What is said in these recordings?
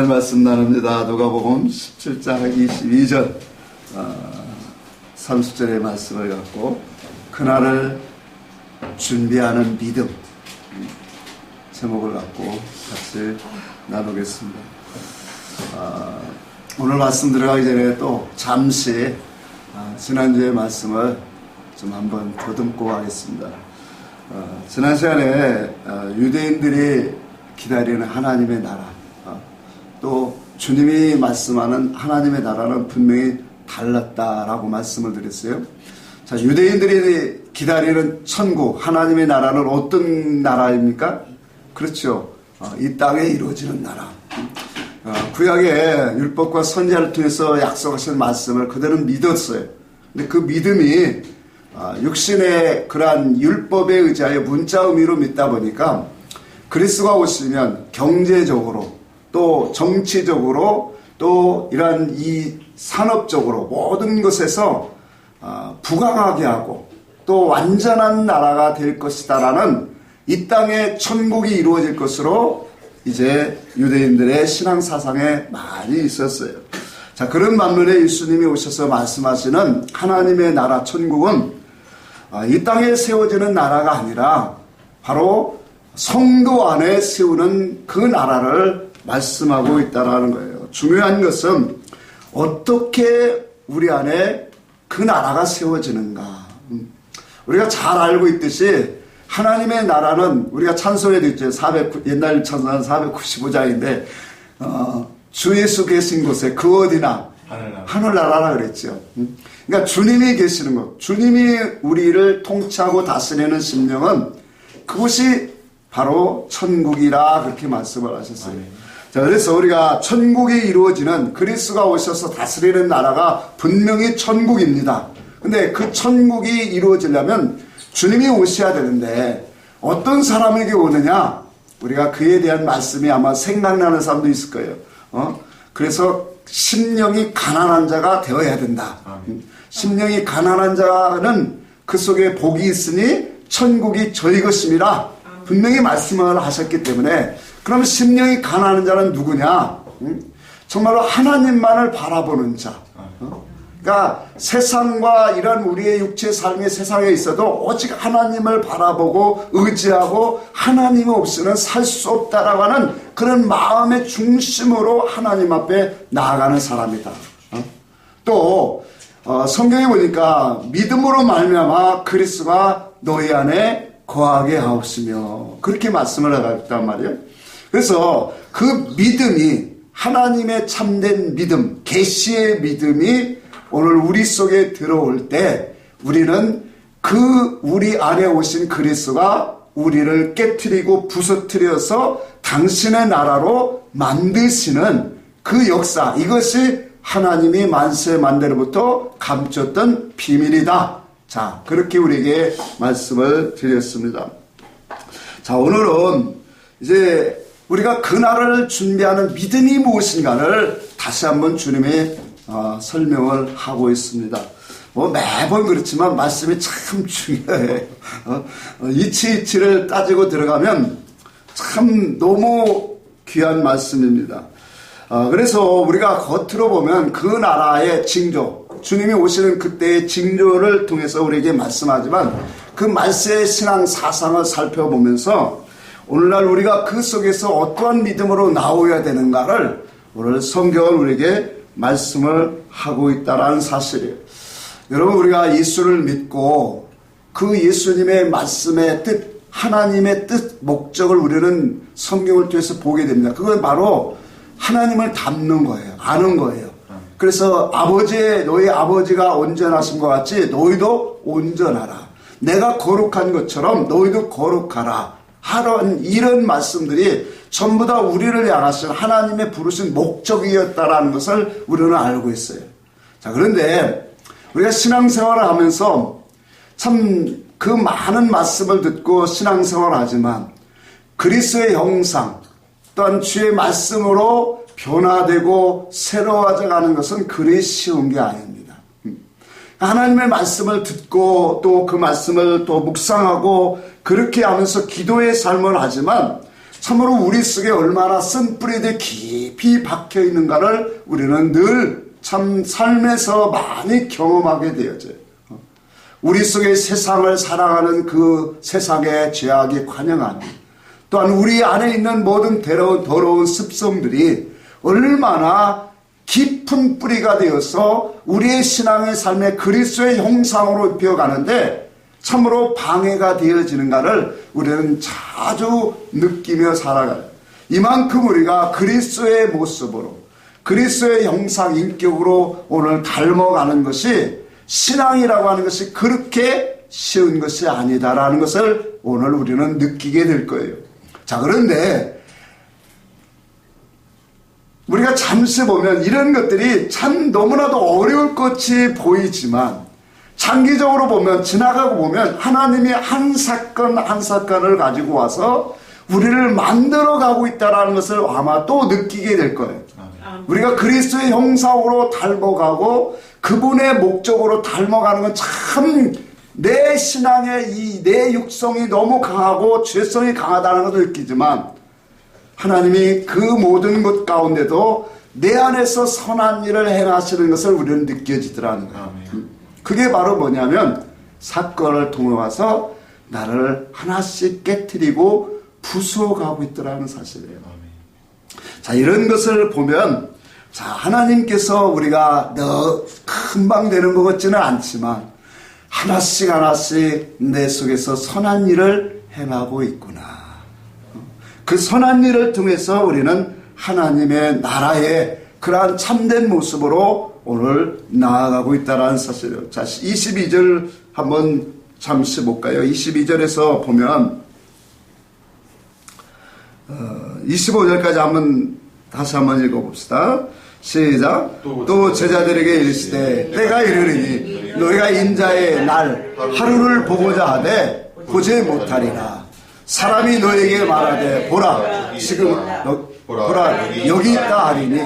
말씀 나눕니다. 누가복음 17장 22절 30절의 말씀을 갖고 그날을 준비하는 믿음 제목을 갖고 같이 나누겠습니다. 오늘 말씀 들어가기 전에 또 잠시 지난주의 말씀을 좀 한번 더듬고 하겠습니다. 지난 시간에 유대인들이 기다리는 하나님의 나라, 또 주님이 말씀하는 하나님의 나라는 분명히 달랐다라고 말씀을 드렸어요. 자, 유대인들이 기다리는 천국, 하나님의 나라는 어떤 나라입니까? 그렇죠. 이 땅에 이루어지는 나라. 구약의 율법과 선지자를 통해서 약속하신 말씀을 그들은 믿었어요. 근데 그 믿음이 육신의 그러한 율법에 의지하여 문자 의미로 믿다 보니까 그리스도가 오시면 경제적으로 또 정치적으로 또 이러한 이 산업적으로 모든 것에서 부강하게 하고 또 완전한 나라가 될 것이다라는 이 땅에 천국이 이루어질 것으로 이제 유대인들의 신앙 사상에 많이 있었어요. 자, 그런 반면에 예수님이 오셔서 말씀하시는 하나님의 나라 천국은 이 땅에 세워지는 나라가 아니라 바로 성도 안에 세우는 그 나라를 말씀하고 있다는 거예요. 중요한 것은 어떻게 우리 안에 그 나라가 세워지는가. 우리가 잘 알고 있듯이 하나님의 나라는 우리가 찬송에도 있죠. 옛날 찬송은 495장인데 주 예수 계신 곳에 그 어디나 하늘나라라 그랬죠. 그러니까 주님이 계시는 곳, 주님이 우리를 통치하고 다스리는 심령은 그곳이 바로 천국이라 그렇게 말씀을 하셨어요. 자, 그래서 우리가 천국이 이루어지는 그리스도가 오셔서 다스리는 나라가 분명히 천국입니다. 근데 그 천국이 이루어지려면 주님이 오셔야 되는데 어떤 사람에게 오느냐? 우리가 그에 대한 말씀이 아마 생각나는 사람도 있을 거예요. 그래서 심령이 가난한 자가 되어야 된다. 심령이 가난한 자는 그 속에 복이 있으니 천국이 저희 것임이라 분명히 말씀을 하셨기 때문에 그럼 심령이 가난한 자는 누구냐? 정말로 하나님만을 바라보는 자. 그러니까 세상과 이런 우리의 육체의 삶의 세상에 있어도 오직 하나님을 바라보고 의지하고 하나님 없이는 살 수 없다라고 하는 그런 마음의 중심으로 하나님 앞에 나아가는 사람이다. 또 성경에 보니까 믿음으로 말미암아 그리스도가 너희 안에 거하게 하옵시며 그렇게 말씀을 하셨단 말이에요. 그래서 그 믿음이 하나님의 참된 믿음, 계시의 믿음이 오늘 우리 속에 들어올 때 우리는 그 우리 안에 오신 그리스도가 우리를 깨트리고 부서뜨려서 당신의 나라로 만드시는 그 역사, 이것이 하나님이 만세 만대로부터 감췄던 비밀이다. 자, 그렇게 우리에게 말씀을 드렸습니다. 자, 오늘은 이제 우리가 그날을 준비하는 믿음이 무엇인가를 다시 한번 주님의 설명을 하고 있습니다. 매번 그렇지만 말씀이 참 중요해요. 이치이치를 따지고 들어가면 참 너무 귀한 말씀입니다. 그래서 우리가 겉으로 보면 그 나라의 징조, 주님이 오시는 그때의 징조를 통해서 우리에게 말씀하지만 그 말세의 신앙 사상을 살펴보면서 오늘날 우리가 그 속에서 어떠한 믿음으로 나오야 되는가를 오늘 성경은 우리에게 말씀을 하고 있다는 사실이에요. 여러분, 우리가 예수를 믿고 그 예수님의 말씀의 뜻, 하나님의 뜻, 목적을 우리는 성경을 통해서 보게 됩니다. 그건 바로 하나님을 닮는 거예요. 아는 거예요. 그래서 너희 아버지가 온전하신 것 같이 너희도 온전하라. 내가 거룩한 것처럼 너희도 거룩하라. 하는 이런 말씀들이 전부 다 우리를 향하신 하나님의 부르신 목적이었다라는 것을 우리는 알고 있어요. 자, 그런데 우리가 신앙생활을 하면서 참 그 많은 말씀을 듣고 신앙생활을 하지만 그리스도의 형상 또한 주의 말씀으로 변화되고 새로워져 가는 것은 그리 쉬운 게 아닙니다. 하나님의 말씀을 듣고 또 그 말씀을 또 묵상하고 그렇게 하면서 기도의 삶을 하지만 참으로 우리 속에 얼마나 쓴뿌리들이 깊이 박혀 있는가를 우리는 늘 참 삶에서 많이 경험하게 되어져요. 우리 속에 세상을 사랑하는 그 세상의 죄악이 관영하니, 또한 우리 안에 있는 모든 더러운 습성들이 얼마나 깊은 뿌리가 되어서 우리의 신앙의 삶에 그리스도의 형상으로 입혀가는데 참으로 방해가 되어지는가를 우리는 자주 느끼며 살아가요. 이만큼 우리가 그리스도의 모습으로, 그리스도의 형상, 인격으로 오늘 닮아가는 것이, 신앙이라고 하는 것이 그렇게 쉬운 것이 아니다라는 것을 오늘 우리는 느끼게 될 거예요. 자, 그런데 우리가 잠시 보면 이런 것들이 참 너무나도 어려울 것이 보이지만, 장기적으로 보면, 지나가고 보면 하나님이 한 사건 한 사건을 가지고 와서 우리를 만들어가고 있다는 것을 아마 또 느끼게 될 거예요. 우리가 그리스도의 형상으로 닮아가고 그분의 목적으로 닮아가는 건 참 내 신앙의 내 육성이 너무 강하고 죄성이 강하다는 것도 느끼지만, 하나님이 그 모든 것 가운데도 내 안에서 선한 일을 행하시는 것을 우리는 느껴지더라는 거예요. 그게 바로 뭐냐면 사건을 통해서 나를 하나씩 깨트리고 부수어가고 있더라는 사실이에요. 자, 이런 것을 보면, 자, 하나님께서 우리가 금방 되는 것 같지는 않지만 하나씩 하나씩 내 속에서 선한 일을 행하고 있구나. 그 선한 일을 통해서 우리는 하나님의 나라의 그러한 참된 모습으로 오늘 나아가고 있다는 사실이에요. 자, 22절 한번 잠시 볼까요? 22절에서 보면 25절까지 다시 한번 읽어봅시다. 시작. 또 제자들에게 이르시되 때가 이르리니 너희가 인자의 날 하루를 보고자 하되 보지 못하리라. 사람이 너에게 말하되 보라 지금 보라 여기 있다 하리니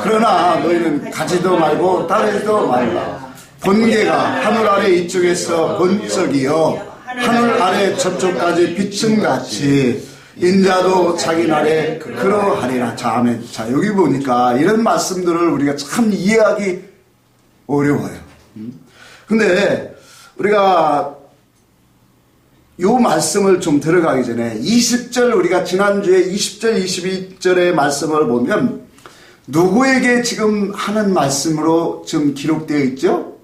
그러나 너희는 가지도 말고 따르지도 말라. 번개가 하늘 아래 이쪽에서 번쩍이어 하늘 아래 저쪽까지 비춤 같이 인자도 자기 날에 그러하리라. 자, 아멘. 자, 여기 보니까 이런 말씀들을 우리가 참 이해하기 어려워요. 근데 우리가 요 말씀을 좀 들어가기 전에 20절, 우리가 지난주에 20절, 22절의 말씀을 보면 누구에게 지금 하는 말씀으로 지금 기록되어 있죠?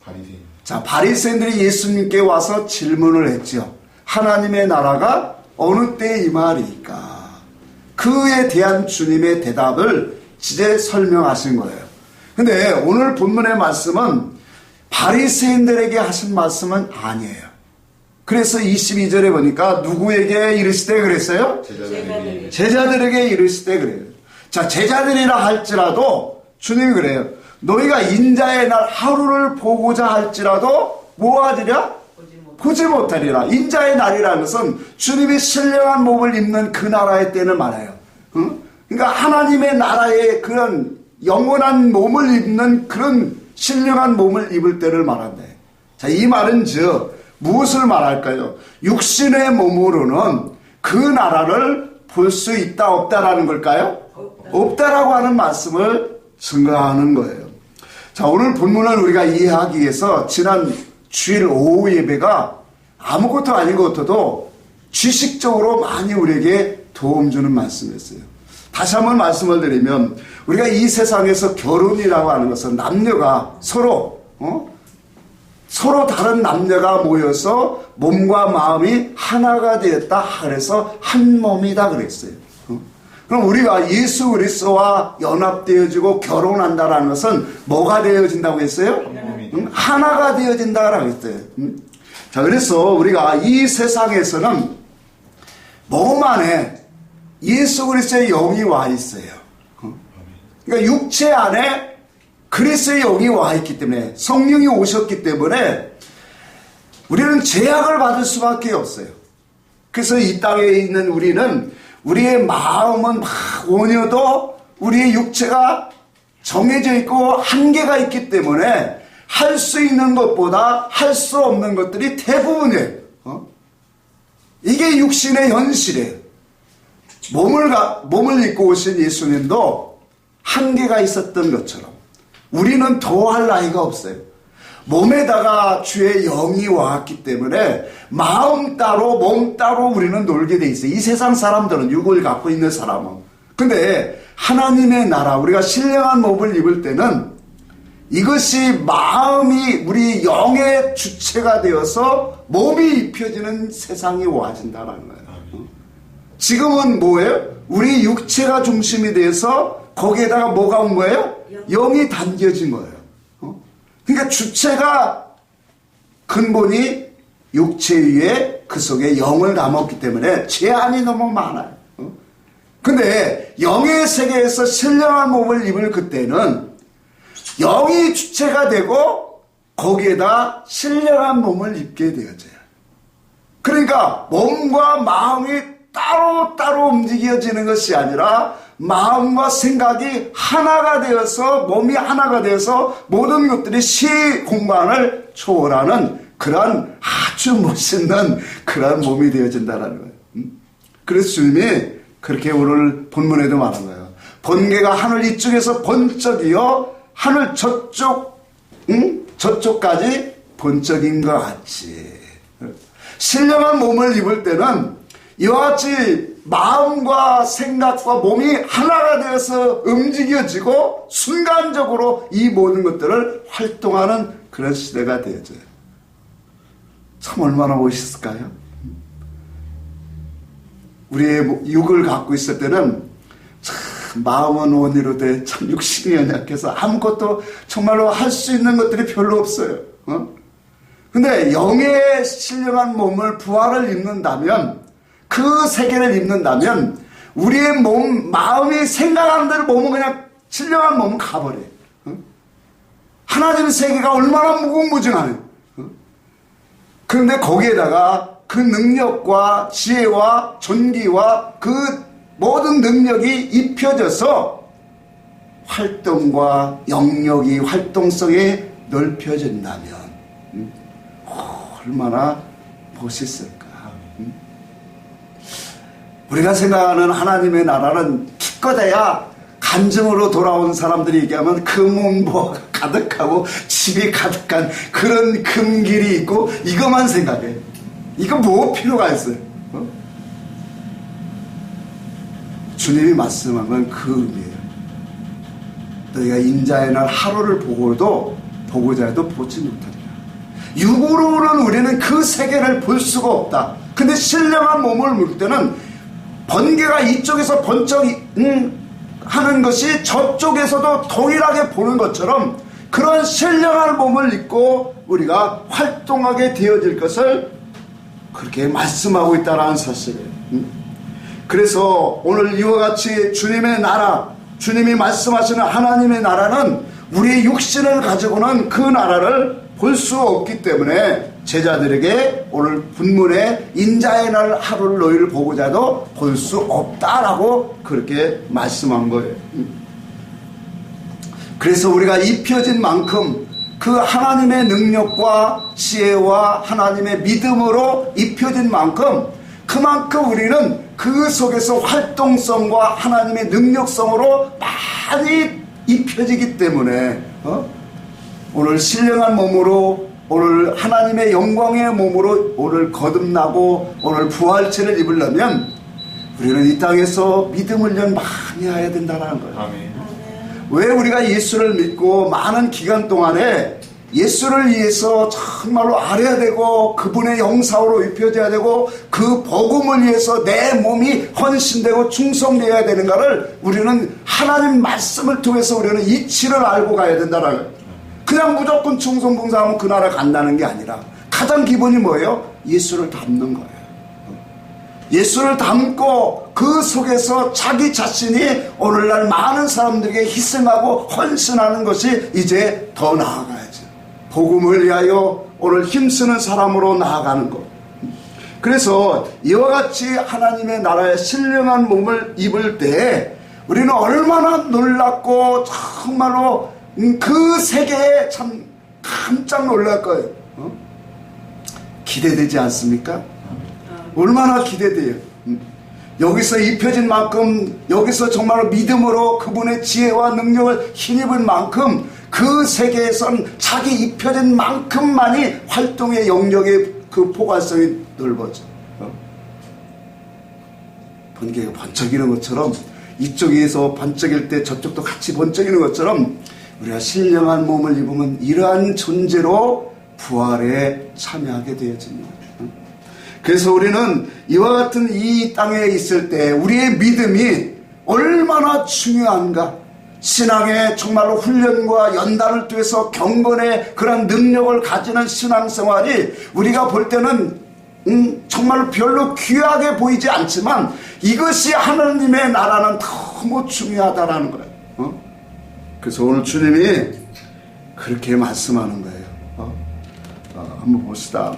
바리새인. 자, 바리새인들이 예수님께 와서 질문을 했죠. 하나님의 나라가 어느 때에 임하리까? 그에 대한 주님의 대답을 이제 설명하신 거예요. 근데 오늘 본문의 말씀은 바리새인들에게 하신 말씀은 아니에요. 그래서 22절에 보니까 누구에게 이르시되 그랬어요? 제자들에게 이르시되 그래요. 자, 제자들이라 할지라도 주님이 그래요. 너희가 인자의 날 하루를 보고자 할지라도 뭐 하리라? 보지 못하리라. 인자의 날이라는 것은 주님이 신령한 몸을 입는 그 나라의 때를 말해요. 그러니까 하나님의 나라의 그런 영원한 몸을 입는 그런 신령한 몸을 입을 때를 말한다. 자, 이 말은 즉 무엇을 말할까요? 육신의 몸으로는 그 나라를 볼 수 있다 없다라는 걸까요? 없다라고 하는 말씀을 증거하는 거예요. 자, 오늘 본문을 우리가 이해하기 위해서 지난 주일 오후 예배가 아무것도 아닌 것 같아도 지식적으로 많이 우리에게 도움 주는 말씀이었어요. 다시 한번 말씀을 드리면 우리가 이 세상에서 결혼이라고 하는 것은 남녀가 서로 다른 남녀가 모여서 몸과 마음이 하나가 되었다. 그래서 한 몸이다 그랬어요. 그럼 우리가 예수 그리스도와 연합되어지고 결혼한다라는 것은 뭐가 되어진다고 했어요? 하나가 되어진다라고 했어요. 자, 그래서 우리가 이 세상에서는 몸 안에 예수 그리스도의 영이 와 있어요. 그러니까 육체 안에 그리스도의 영이 와 있기 때문에, 성령이 오셨기 때문에 우리는 제약을 받을 수밖에 없어요. 그래서 이 땅에 있는 우리는 우리의 마음은 막 원여도 우리의 육체가 정해져 있고 한계가 있기 때문에 할 수 있는 것보다 할 수 없는 것들이 대부분이에요. 이게 육신의 현실이에요. 몸을 입고 오신 예수님도 한계가 있었던 것처럼 우리는 더할 나이가 없어요. 몸에다가 주의 영이 왔기 때문에 마음 따로 몸 따로 우리는 놀게 돼 있어요. 이 세상 사람들은 육을 갖고 있는 사람은. 근데 하나님의 나라, 우리가 신령한 몸을 입을 때는 이것이 마음이 우리 영의 주체가 되어서 몸이 입혀지는 세상이 와진다는 거예요. 지금은 뭐예요? 우리 육체가 중심이 돼서 거기에다가 뭐가 온 거예요? 영이 담겨진 거예요. 그러니까 주체가 근본이 육체 위에 그 속에 영을 담았기 때문에 제한이 너무 많아요. 근데 영의 세계에서 신령한 몸을 입을 그때는 영이 주체가 되고 거기에다 신령한 몸을 입게 되어져요. 그러니까 몸과 마음이 따로따로 움직여지는 것이 아니라 마음과 생각이 하나가 되어서 몸이 하나가 되어서 모든 것들이 시공간을 초월하는 그런 아주 멋있는 그런 몸이 되어진다는 거예요. 그래서 주님이 그렇게 오늘 본문에도 말한 거예요. 번개가 하늘 이쪽에서 번쩍이어 하늘 저쪽, 저쪽까지 번쩍인 것 같이. 신령한 몸을 입을 때는 이와 같이 마음과 생각과 몸이 하나가 되어서 움직여지고 순간적으로 이 모든 것들을 활동하는 그런 시대가 되어져요. 참 얼마나 멋있을까요? 우리의 육을 갖고 있을 때는 참 마음은 원이로 돼 참 육신이 연약해서 아무것도 정말로 할 수 있는 것들이 별로 없어요. 근데 영의 신령한 몸을 부활을 입는다면 그 세계를 입는다면 우리의 몸, 마음이 생각하는 대로 몸은 그냥 신령한 몸은 가버려요. 하나님의 세계가 얼마나 무궁무진하네요. 그런데 거기에다가 그 능력과 지혜와 존귀와 그 모든 능력이 입혀져서 활동과 영역이 활동성이 넓혀진다면 얼마나 멋있을까. 우리가 생각하는 하나님의 나라는 기껏해야 간증으로 돌아온 사람들이 얘기하면 금은보가 가득하고 집이 가득한 그런 금길이 있고 이것만 생각해. 이거 뭐 필요가 있어요? 주님이 말씀한 건 그 의미예요. 너희가 인자의 날 하루를 보고자 해도 보지 못하리라. 육으로는 우리는 그 세계를 볼 수가 없다. 근데 신령한 몸을 물 때는 번개가 이쪽에서 번쩍 하는 것이 저쪽에서도 동일하게 보는 것처럼 그런 신령한 몸을 입고 우리가 활동하게 되어질 것을 그렇게 말씀하고 있다는 사실이에요. 그래서 오늘 이와 같이 주님의 나라, 주님이 말씀하시는 하나님의 나라는 우리의 육신을 가지고는 그 나라를 볼 수 없기 때문에 제자들에게 오늘 본문에 인자의 날 하루를 너희를 보고자 해도 볼 수 없다라고 그렇게 말씀한 거예요. 그래서 우리가 입혀진 만큼 그 하나님의 능력과 지혜와 하나님의 믿음으로 입혀진 만큼 그만큼 우리는 그 속에서 활동성과 하나님의 능력성으로 많이 입혀지기 때문에 오늘 신령한 몸으로 오늘 하나님의 영광의 몸으로 오늘 거듭나고 오늘 부활체를 입으려면 우리는 이 땅에서 믿음 훈련 많이 해야 된다는 거예요. 아멘. 왜 우리가 예수를 믿고 많은 기간 동안에 예수를 위해서 정말로 알아야 되고 그분의 영사로 입혀져야 되고 그 복음을 위해서 내 몸이 헌신되고 충성되어야 되는가를 우리는 하나님 말씀을 통해서 우리는 이치를 알고 가야 된다는 거예요. 그냥 무조건 충성봉사하면 그 나라 간다는 게 아니라 가장 기본이 뭐예요? 예수를 닮는 거예요. 예수를 닮고 그 속에서 자기 자신이 오늘날 많은 사람들에게 희생하고 헌신하는 것이 이제 더 나아가야죠. 복음을 위하여 오늘 힘쓰는 사람으로 나아가는 것. 그래서 이와 같이 하나님의 나라의 신령한 몸을 입을 때 우리는 얼마나 놀랍고 정말로 그 세계에 참 깜짝 놀랄 거예요. 기대되지 않습니까? 얼마나 기대돼요. 여기서 입혀진 만큼, 여기서 정말로 믿음으로 그분의 지혜와 능력을 힘입은 만큼 그 세계에선 자기 입혀진 만큼만이 활동의 영역의 그 포괄성이 넓어져. 번개가 번쩍이는 것처럼, 이쪽에서 번쩍일 때 저쪽도 같이 번쩍이는 것처럼 우리가 신령한 몸을 입으면 이러한 존재로 부활에 참여하게 되어집니다. 그래서 우리는 이와 같은 이 땅에 있을 때 우리의 믿음이 얼마나 중요한가, 신앙의 정말로 훈련과 연단을 통해서 경건의 그런 능력을 가지는 신앙생활이 우리가 볼 때는 정말로 별로 귀하게 보이지 않지만 이것이 하나님의 나라는 너무 중요하다라는 거예요. 그래서 오늘 주님이 그렇게 말씀하는 거예요. 한번 봅시다.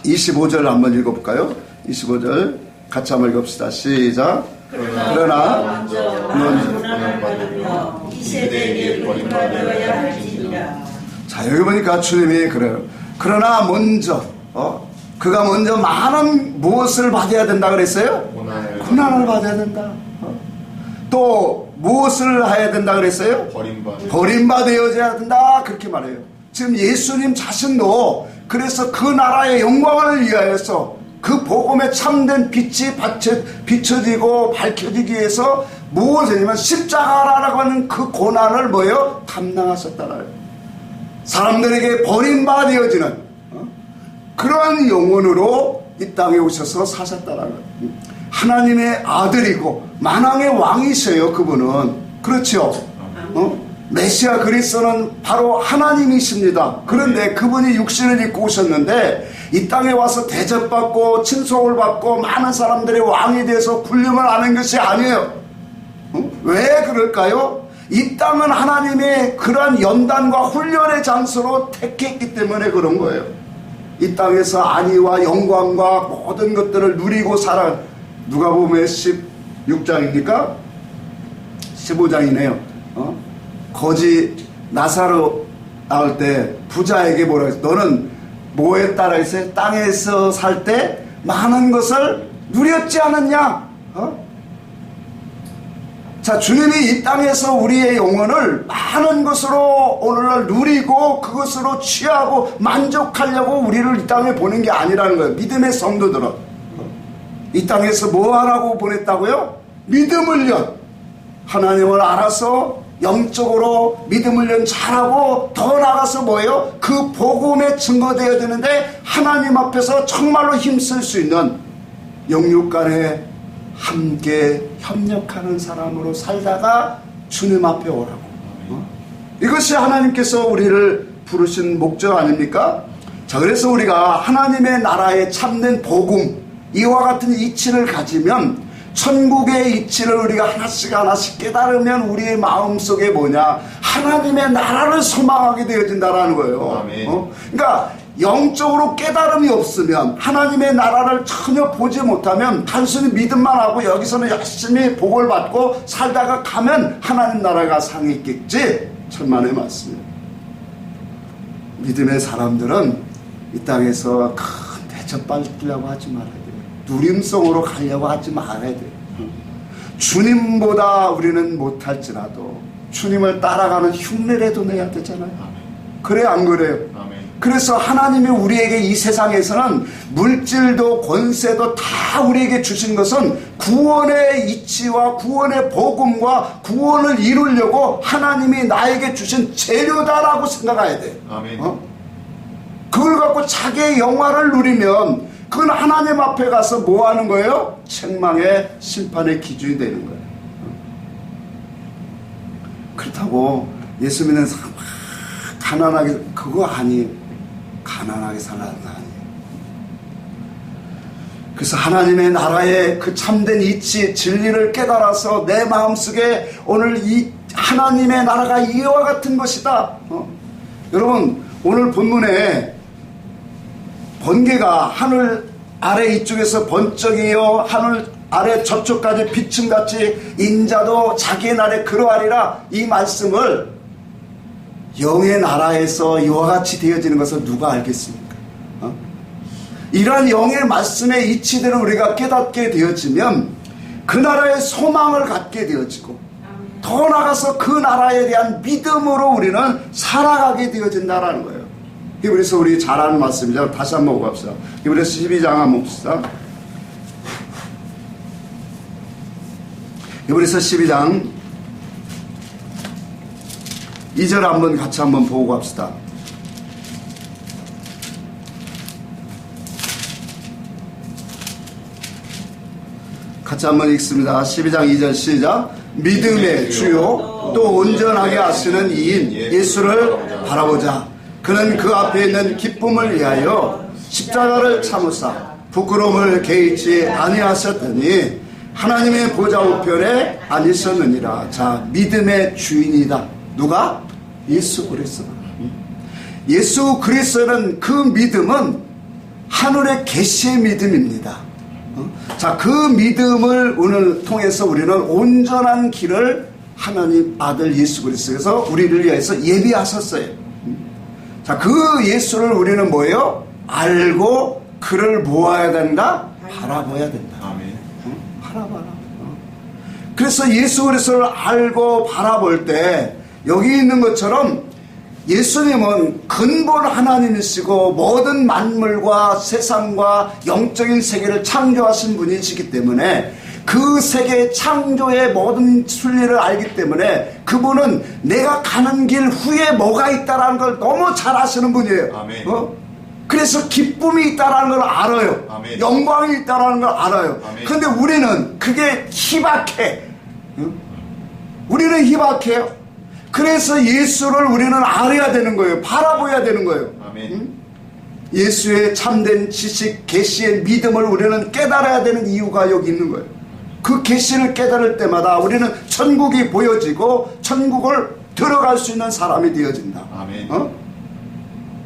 25절 한번 읽어볼까요? 25절 같이 한번 읽읍시다. 시작. 그러나 먼저 이 세대에게 버림받아야 할지니라. 자, 여기 보니까 주님이 그래요. 그러나 먼저 그가 먼저 많은 무엇을 받아야 된다 그랬어요? 고난을 받아야 된다. 또 무엇을 해야 된다 그랬어요? 버림받아야 된다 그렇게 말해요. 지금 예수님 자신도 그래서 그 나라의 영광을 위하여서 그 복음의 참된 빛이 비춰지고 밝혀지기 위해서 무엇이냐면 십자가라고 하는 그 고난을 뭐예요? 감당하셨다는 거예요. 사람들에게 버림받아지는 그러한 영혼으로 이 땅에 오셔서 사셨다는 거예요. 하나님의 아들이고 만왕의 왕이셔요. 그분은. 그렇죠? 메시아 그리스도는 바로 하나님이십니다. 그런데 그분이 육신을 입고 오셨는데 이 땅에 와서 대접받고 친송을 받고 많은 사람들의 왕이 돼서 군림을 하는 것이 아니에요. 왜 그럴까요? 이 땅은 하나님의 그러한 연단과 훈련의 장소로 택했기 때문에 그런 거예요. 이 땅에서 안위와 영광과 모든 것들을 누리고 살아. 누가복음 16장입니까? 15장이네요. 거지 나사로 나올 때 부자에게 뭐라 했어요? 너는 뭐에 따라 했어요? 땅에서 살 때 많은 것을 누렸지 않았냐? 자, 주님이 이 땅에서 우리의 영혼을 많은 것으로 오늘날 누리고 그것으로 취하고 만족하려고 우리를 이 땅에 보낸 게 아니라는 거예요. 믿음의 성도들은 이 땅에서 뭐 하라고 보냈다고요? 믿음 훈련. 하나님을 알아서 영적으로 믿음 훈련 잘하고 더 나아가서 뭐예요? 그 복음에 증거되어야 되는데 하나님 앞에서 정말로 힘쓸 수 있는 영육 간에 함께 협력하는 사람으로 살다가 주님 앞에 오라고. 이것이 하나님께서 우리를 부르신 목적 아닙니까? 자, 그래서 우리가 하나님의 나라의 참된 복음, 이와 같은 이치를 가지면 천국의 이치를 우리가 하나씩 깨달으면 우리의 마음속에 뭐냐? 하나님의 나라를 소망하게 되어진다는 거예요. 그러니까 영적으로 깨달음이 없으면 하나님의 나라를 전혀 보지 못하면 단순히 믿음만 하고 여기서는 열심히 복을 받고 살다가 가면 하나님 나라가 상해 있겠지? 천만의 말씀이에요. 믿음의 사람들은 이 땅에서 큰 대접받으려고 하지 말아야 돼요. 누림성으로 가려고 하지 말아야 돼요. 주님보다 우리는 못할지라도 주님을 따라가는 흉내라도 내야 되잖아요. 그래 안 그래요? 그래서 하나님이 우리에게 이 세상에서는 물질도 권세도 다 우리에게 주신 것은 구원의 이치와 구원의 복음과 구원을 이루려고 하나님이 나에게 주신 재료다라고 생각해야 돼. 그걸 갖고 자기의 영화를 누리면 그건 하나님 앞에 가서 뭐 하는 거예요? 책망의 심판의 기준이 되는 거예요. 그렇다고 예수 믿는 사람 가난하게, 그거 아니에요. 가난하게 살라는 거 아니에요. 그래서 하나님의 나라의 그 참된 이치, 진리를 깨달아서 내 마음속에 오늘 이 하나님의 나라가 이와 같은 것이다. 여러분, 오늘 본문에 번개가 하늘 아래 이쪽에서 번쩍이어 하늘 아래 저쪽까지 비춤같이 인자도 자기의 날에 그러하리라, 이 말씀을 영의 나라에서 이와 같이 되어지는 것을 누가 알겠습니까? 이러한 영의 말씀의 이치대로 우리가 깨닫게 되어지면 그 나라의 소망을 갖게 되어지고 더 나아가서 그 나라에 대한 믿음으로 우리는 살아가게 되어진다라는 거예요. 히브리서 우리 잘 아는 말씀이죠. 다시 한번 보고 갑시다. 히브리서 12장 한번 봅시다. 히브리서 12장 2절 한번 같이 한번 보고 갑시다. 같이 한번 읽습니다. 12장 2절 시작. 믿음의 주요 또 온전하게 하시는 이인 예수를 바라보자. 그는 그 앞에 있는 기쁨을 위하여 십자가를 참으사 부끄러움을 개의치 아니하셨더니 하나님의 보좌 우편에 앉으셨느니라. 자, 믿음의 주인이다. 누가? 예수 그리스도. 예수 그리스도는 그 믿음은 하늘의 계시의 믿음입니다. 자, 그 믿음을 오늘 통해서 우리는 온전한 길을 하나님 아들 예수 그리스도께서 우리를 위해서 예비하셨어요. 자, 그 예수를 우리는 뭐예요? 알고 그를 모아야 된다? 바라봐야 된다. 아멘. 바라봐라. 그래서 예수 그리스도를 알고 바라볼 때 여기 있는 것처럼 예수님은 근본 하나님이시고 모든 만물과 세상과 영적인 세계를 창조하신 분이시기 때문에 그 세계 창조의 모든 순리를 알기 때문에 그분은 내가 가는 길 후에 뭐가 있다는 걸 너무 잘 아시는 분이에요. 아멘. 그래서 기쁨이 있다는 걸 알아요. 아멘. 영광이 있다는 걸 알아요. 아멘. 근데 우리는 그게 희박해. 우리는 희박해요. 그래서 예수를 우리는 알아야 되는 거예요. 바라봐야 되는 거예요. 아멘. 예수의 참된 지식, 계시의 믿음을 우리는 깨달아야 되는 이유가 여기 있는 거예요. 그 계시를 깨달을 때마다 우리는 천국이 보여지고 천국을 들어갈 수 있는 사람이 되어진다. 아멘.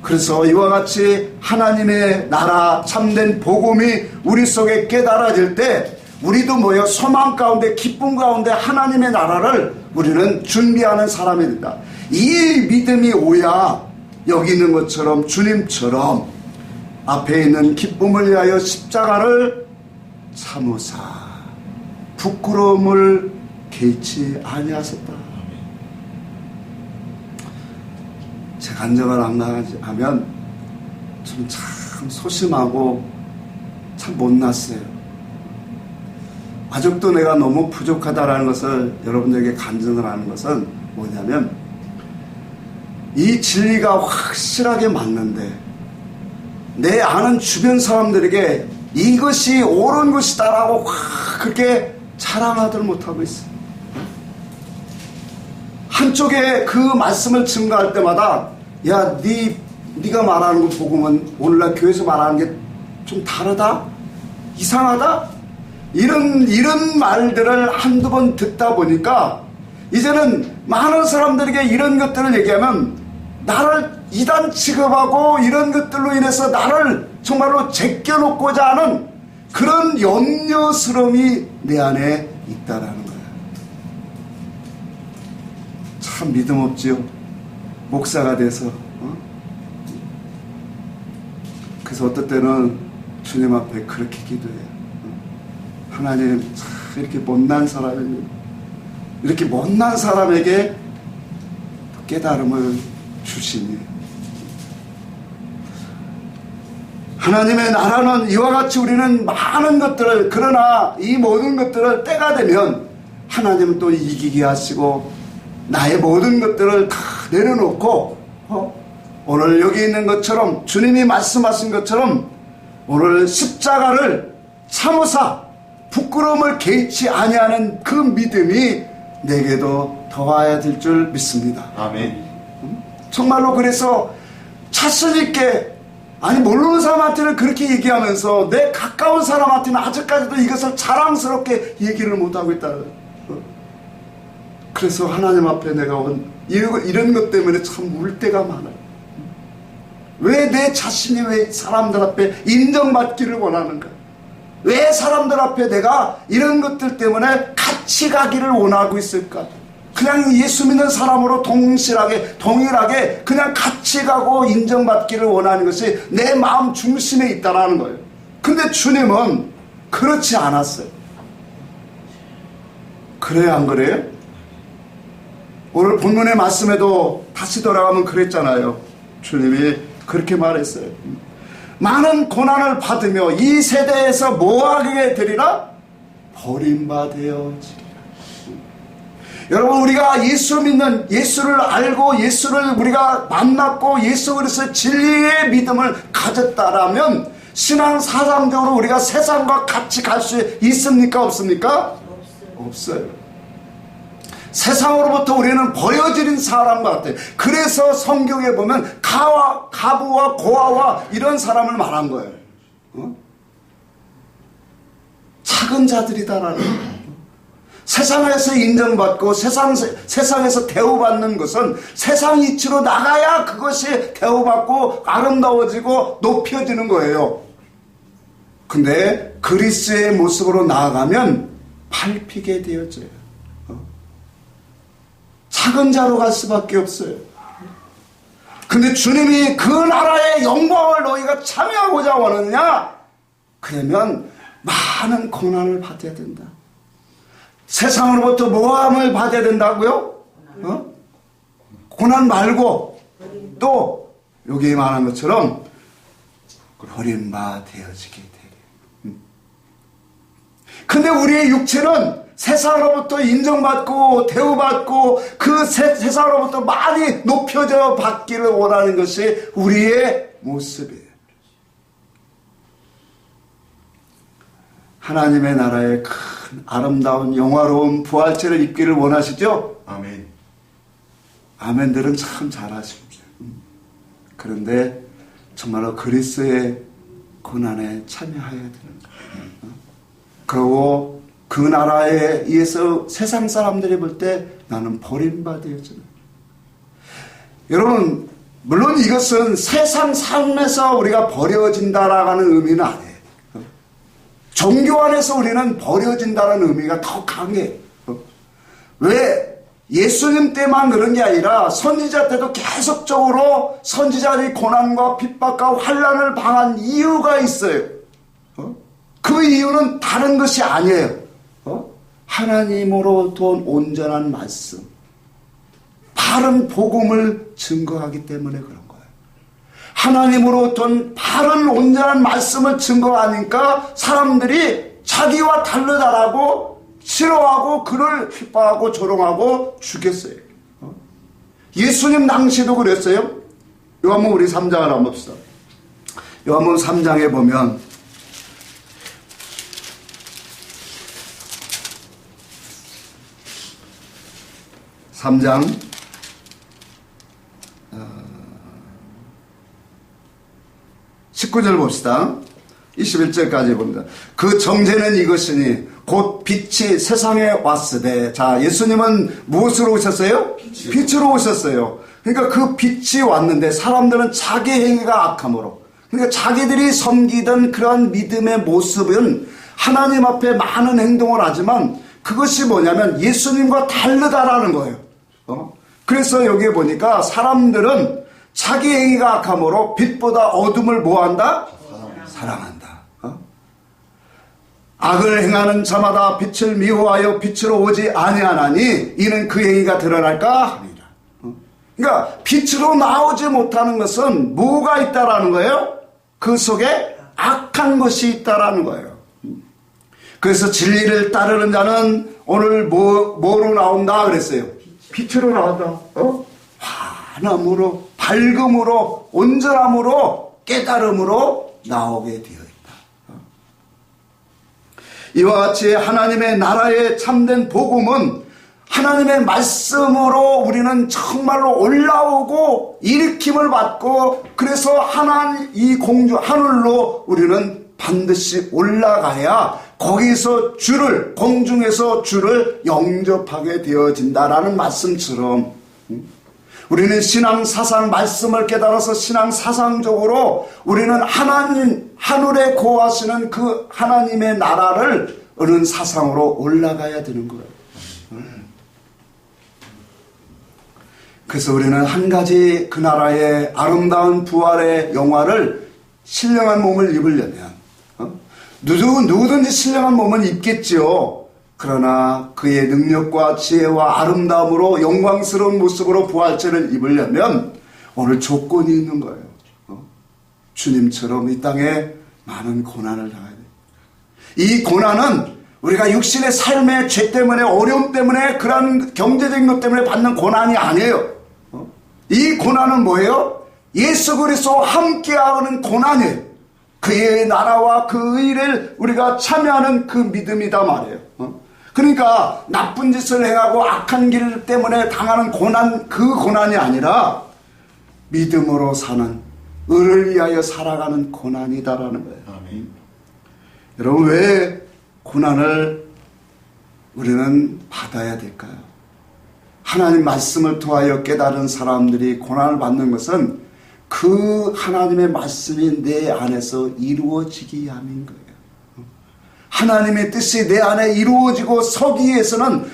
그래서 이와 같이 하나님의 나라 참된 복음이 우리 속에 깨달아질 때 우리도 뭐예요? 소망 가운데 기쁨 가운데 하나님의 나라를 우리는 준비하는 사람이 된다. 이 믿음이 오야 여기 있는 것처럼 주님처럼 앞에 있는 기쁨을 위하여 십자가를 참으사 부끄러움을 개의치 아니하셨다. 제 간증을 하면 좀 참 소심하고 참 못났어요. 아직도 내가 너무 부족하다라는 것을 여러분들에게 간증을 하는 것은 뭐냐면 이 진리가 확실하게 맞는데 내 아는 주변 사람들에게 이것이 옳은 것이다라고 그렇게 자랑하들 못하고 있어요. 한쪽에 그 말씀을 증거할 때마다 야, 네가 말하는 것 복음은 오늘날 교회에서 말하는 게 좀 다르다? 이상하다? 이런 말들을 한두 번 듣다 보니까 이제는 많은 사람들에게 이런 것들을 얘기하면 나를 이단 취급하고 이런 것들로 인해서 나를 정말로 제껴놓고자 하는 그런 염려스러움이 내 안에 있다라는 거예요. 참 믿음 없지요. 목사가 돼서. 그래서 어떨 때는 주님 앞에 그렇게 기도해요. 하나님 이렇게 못난 사람입니다. 이렇게 못난 사람에게 깨달음을 주시니 하나님의 나라는 이와 같이 우리는 많은 것들을 그러나 이 모든 것들을 때가 되면 하나님은 또 이기게 하시고 나의 모든 것들을 다 내려놓고 오늘 여기 있는 것처럼 주님이 말씀하신 것처럼 오늘 십자가를 참으사 부끄러움을 개의치 아니하는 그 믿음이 내게도 더하여 될 줄 믿습니다. 아멘. 정말로 그래서 자신 있게 아니 모르는 사람한테는 그렇게 얘기하면서 내 가까운 사람한테는 아직까지도 이것을 자랑스럽게 얘기를 못하고 있다. 그래서 하나님 앞에 내가 이런 것 때문에 참 울 때가 많아요. 왜 내 자신이 왜 사람들 앞에 인정받기를 원하는가? 왜 사람들 앞에 내가 이런 것들 때문에 같이 가기를 원하고 있을까? 그냥 예수 믿는 사람으로 동일하게 그냥 같이 가고 인정받기를 원하는 것이 내 마음 중심에 있다라는 거예요. 근데 주님은 그렇지 않았어요. 그래요, 안 그래요? 오늘 본문의 말씀에도 다시 돌아가면 그랬잖아요. 주님이 그렇게 말했어요. 많은 고난을 받으며 이 세대에서 뭐하게 되리라? 버림받아지리라. 여러분, 우리가 예수를 알고 예수를 우리가 만났고 예수 그리스도의 진리의 믿음을 가졌다라면 신앙 사상적으로 우리가 세상과 같이 갈 수 있습니까? 없습니까? 없어요. 세상으로부터 우리는 버려진 사람 같아요. 그래서 성경에 보면 가부와 고아와 이런 사람을 말한 거예요. 작은 자들이다라는 거예요. 세상에서 인정받고 세상에서 대우받는 것은 세상 이치로 나가야 그것이 대우받고 아름다워지고 높여지는 거예요. 근데 그리스도의 모습으로 나아가면 밟히게 되어져요. 작은 자로 갈 수밖에 없어요. 근데 주님이 그 나라의 영광을 너희가 참여하고자 원하느냐? 그러면 많은 고난을 받아야 된다. 세상으로부터 모함을 받아야 된다고요? 고난 말고 또 여기 말한 것처럼 버림받아지게 되려. 근데 우리의 육체는 세상으로부터 인정받고 대우받고 그 세상으로부터 많이 높여져 받기를 원하는 것이 우리의 모습이에요. 하나님의 나라의 큰 아름다운 영화로운 부활체를 입기를 원하시죠? 아멘. 아멘들은 참 잘하십니다. 그런데 정말로 그리스도의 고난에 참여해야 되는 거예요. 그리고 그 나라에 의해서 세상 사람들이 볼 때 나는 버림받아야죠. 여러분, 물론 이것은 세상 삶에서 우리가 버려진다라는 의미는 아니에요. 종교 안에서 우리는 버려진다는 의미가 더 강해요. 왜? 예수님 때만 그런 게 아니라 선지자 때도 계속적으로 선지자들이 고난과 핍박과 환난을 당한 이유가 있어요. 그 이유는 다른 것이 아니에요. 하나님으로부터 온전한 말씀, 바른 복음을 증거하기 때문에 그런 거예요. 하나님으로부터 바른 온전한 말씀을 증거하니까 사람들이 자기와 다르다라고 싫어하고 그를 핍박하고 조롱하고 죽였어요. 예수님 당시도 그랬어요. 요한복음 우리 3장을 한번 봅시다. 요한복음 3장에 보면 3장 19절 봅시다. 21절까지 봅니다. 그 정죄는 이것이니 곧 빛이 세상에 왔으되. 자, 예수님은 무엇으로 오셨어요? 빛으로 오셨어요. 그러니까 그 빛이 왔는데 사람들은 자기 행위가 악함으로, 그러니까 자기들이 섬기던 그러한 믿음의 모습은 하나님 앞에 많은 행동을 하지만 그것이 뭐냐면 예수님과 다르다라는 거예요. 그래서 여기에 보니까 사람들은 자기 행위가 악함으로 빛보다 어둠을 뭐한다? 사랑한다. 악을 행하는 자마다 빛을 미워하여 빛으로 오지 아니하나니 이는 그 행위가 드러날까 하니라. 그러니까 빛으로 나오지 못하는 것은 뭐가 있다라는 거예요? 그 속에 악한 것이 있다라는 거예요. 그래서 진리를 따르는 자는 오늘 뭐로 나온다 그랬어요? 빛으로 나온다. 환함으로, 밝음으로, 온전함으로, 깨달음으로 나오게 되어 있다. 이와 같이 하나님의 나라의 참된 복음은 하나님의 말씀으로 우리는 정말로 올라오고 일으킴을 받고, 그래서 이 공주 하늘로 우리는 반드시 올라가야 거기서 공중에서 주를 영접하게 되어진다라는 말씀처럼, 우리는 신앙 사상 말씀을 깨달아서 신앙 사상적으로 우리는 하늘에 거하시는 그 하나님의 나라를 어느 사상으로 올라가야 되는 거예요. 그래서 우리는 한 가지 그 나라의 아름다운 부활의 영화를 신령한 몸을 입으려면 누구든지 신령한 몸은 입겠지요. 그러나 그의 능력과 지혜와 아름다움으로 영광스러운 모습으로 부활체를 입으려면 오늘 조건이 있는 거예요. 주님처럼 이 땅에 많은 고난을 당해야 돼요. 이 고난은 우리가 육신의 삶의 죄 때문에 어려움 때문에 그런 경제적인 것 때문에 받는 고난이 아니에요. 이 고난은 뭐예요? 예수 그리스도와 함께하는 고난이에요. 그의 나라와 그 의를 우리가 참여하는 그 믿음이다 말이에요. 그러니까 나쁜 짓을 행하고 악한 길 때문에 당하는 고난, 그 고난이 아니라 믿음으로 사는, 의를 위하여 살아가는 고난이다라는 거예요. 아멘. 여러분, 왜 고난을 우리는 받아야 될까요? 하나님 말씀을 통하여 깨달은 사람들이 고난을 받는 것은 그 하나님의 말씀이 내 안에서 이루어지기 위함인 거예요. 하나님의 뜻이 내 안에 이루어지고 서기 위해서는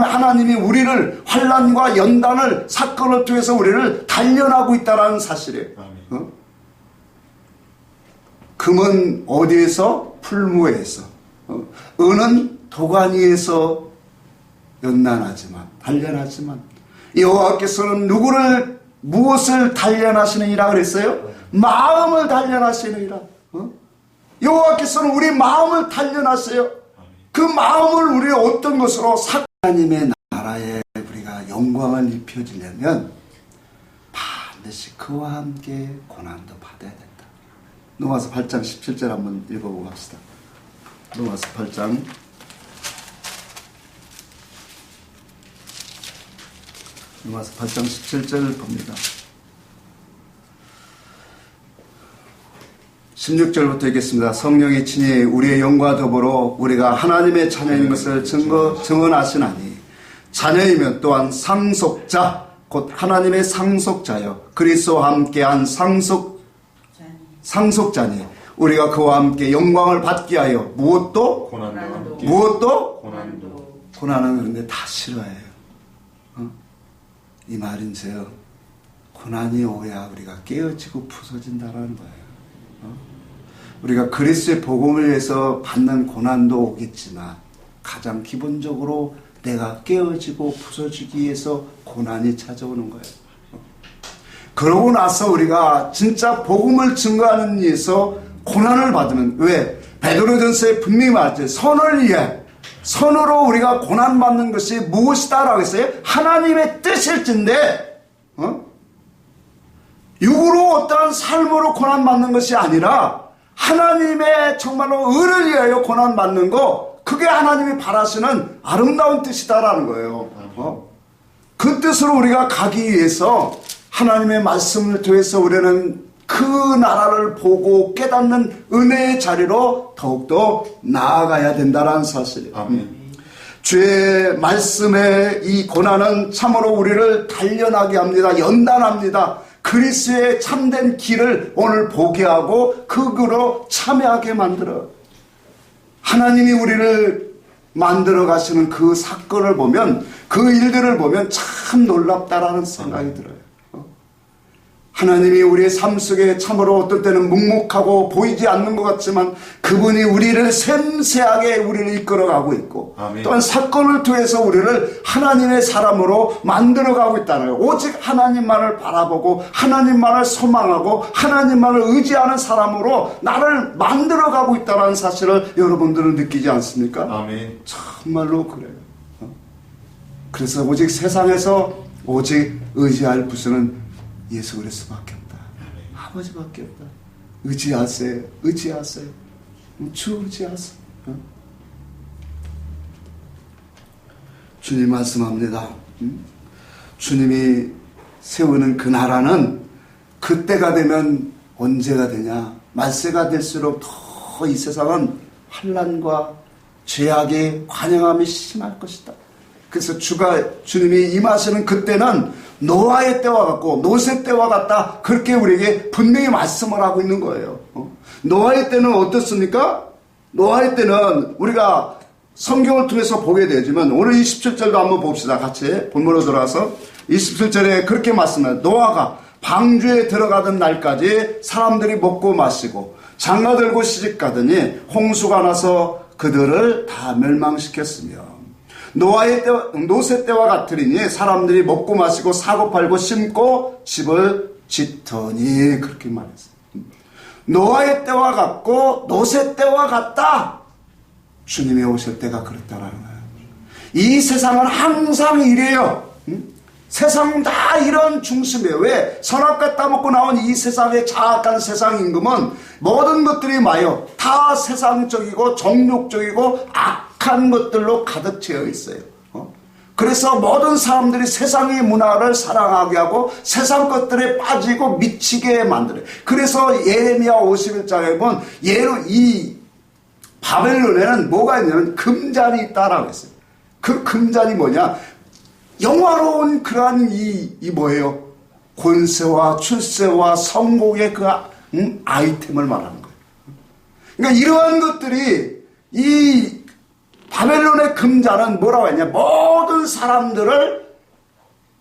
하나님이 우리를 환난과 연단을 사건을 통해서 우리를 단련하고 있다는 사실이에요. 금은 어디에서? 풀무에서. 은은 도가니 위에서 단련하지만 여호와께서는 누구를 무엇을 단련하시느니라 그랬어요? 마음을 단련하시느니라. 여호와께서는 우리 마음을 단련하세요. 그 마음을 우리 어떤 것으로 하나님의 나라에 우리가 영광을 입혀지려면 반드시 그와 함께 고난도 받아야 된다. 로마서 8장 17절 한번 읽어보고 합시다. 로마서 8장 17절 봅니다. 16절부터 읽겠습니다. 성령이 친히 우리의 영과 더불어 우리가 하나님의 자녀인 것을 증언하시나니 자녀이면 또한 상속자 곧 하나님의 상속자여 그리스도와 함께한 상속자니 우리가 그와 함께 영광을 받게 하여 무엇도 고난은 그런데 다 싫어해요. 이 말인데요. 고난이 오야 우리가 깨어지고 부서진다라는 거예요. 우리가 그리스도의 복음을 위해서 받는 고난도 오겠지만 가장 기본적으로 내가 깨어지고 부서지기 위해서 고난이 찾아오는 거예요. 그러고 나서 우리가 진짜 복음을 증거하는 위해서 고난을 받으면 왜? 베드로전서에 분명히 말했죠. 선을 위해 선으로 우리가 고난받는 것이 무엇이다라고 했어요? 하나님의 뜻일진데 육으로 어떠한 삶으로 고난받는 것이 아니라 하나님의 정말로 의를 위하여 고난받는 거, 그게 하나님이 바라시는 아름다운 뜻이다라는 거예요. 그 뜻으로 우리가 가기 위해서 하나님의 말씀을 통해서 우리는 그 나라를 보고 깨닫는 은혜의 자리로 더욱더 나아가야 된다는 사실이에요. 주의 말씀의 이 고난은 참으로 우리를 단련하게 합니다. 연단합니다. 그리스도의 참된 길을 오늘 보게 하고 그 길로 참여하게 만들어. 하나님이 우리를 만들어 가시는 그 사건을 보면, 그 일들을 보면 참 놀랍다라는 생각이 들어요. 하나님이 우리의 삶 속에 참으로 어떨 때는 묵묵하고 보이지 않는 것 같지만 그분이 우리를 섬세하게 우리를 이끌어가고 있고 아멘. 또한 사건을 통해서 우리를 하나님의 사람으로 만들어가고 있다는 거예요. 오직 하나님만을 바라보고 하나님만을 소망하고 하나님만을 의지하는 사람으로 나를 만들어가고 있다는 사실을 여러분들은 느끼지 않습니까? 아멘. 정말로 그래요. 그래서 오직 세상에서 오직 의지할 부서는 예수 그리스도밖에 없다. 아버지밖에 없다. 의지하세요. 의지하세요. 주 의지하세요. 주님 말씀합니다. 주님이 세우는 그 나라는 그때가 되면 언제가 되냐? 말세가 될수록 더 이 세상은 환난과 죄악의 관영함이 심할 것이다. 그래서 주님이 임하시는 그때는 노아의 때와 같고 노새 때와 같다. 그렇게 우리에게 분명히 말씀을 하고 있는 거예요. 노아의 때는 어떻습니까? 노아의 때는 우리가 성경을 통해서 보게 되지만 오늘 27절도 한번 봅시다. 같이 본문으로 돌아와서 27절에 그렇게 말씀해요. 노아가 방주에 들어가던 날까지 사람들이 먹고 마시고 장가들고 시집가더니 홍수가 나서 그들을 다 멸망시켰으며 노새 때와 같으리니 사람들이 먹고 마시고 사고 팔고 심고 집을 짓더니 그렇게 말했어요. 노아의 때와 같고 노새 때와 같다. 주님이 오실 때가 그렇다라는 거예요. 이 세상은 항상 이래요. 세상 다 이런 중심이에요. 왜? 선악과 따먹고 나온 이 세상의 자악한 세상 임금은 모든 것들이 마요. 다 세상적이고 정욕적이고 악한 것들로 가득 채어 있어요. 그래서 모든 사람들이 세상의 문화를 사랑하게 하고 세상 것들에 빠지고 미치게 만들어요. 그래서 예레미야 51장에 보면 이 바벨론에는 뭐가 있냐면 금잔이 있다라고 했어요. 그 금잔이 뭐냐? 영화로운 그러한 뭐예요? 권세와 출세와 성공의 그 아이템을 말하는 거예요. 그러니까 이러한 것들이 이 바벨론의 금잔은 뭐라고 했냐? 모든 사람들을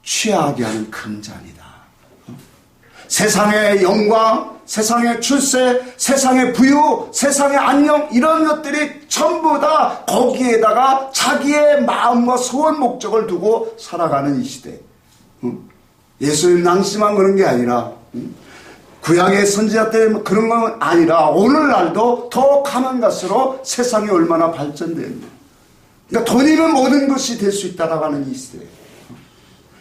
취하게 하는 금잔이다. 세상의 영광, 세상의 출세, 세상의 부유, 세상의 안녕 이런 것들이 전부 다 거기에다가 자기의 마음과 소원 목적을 두고 살아가는 이 시대. 예수님 낭심한 그런 게 아니라 구약의 선지자 때 그런 건 아니라 오늘날도 더 가면 갈수록 세상이 얼마나 발전되었냐. 그러니까 돈이면 모든 것이 될 수 있다라고 하는 이 시대.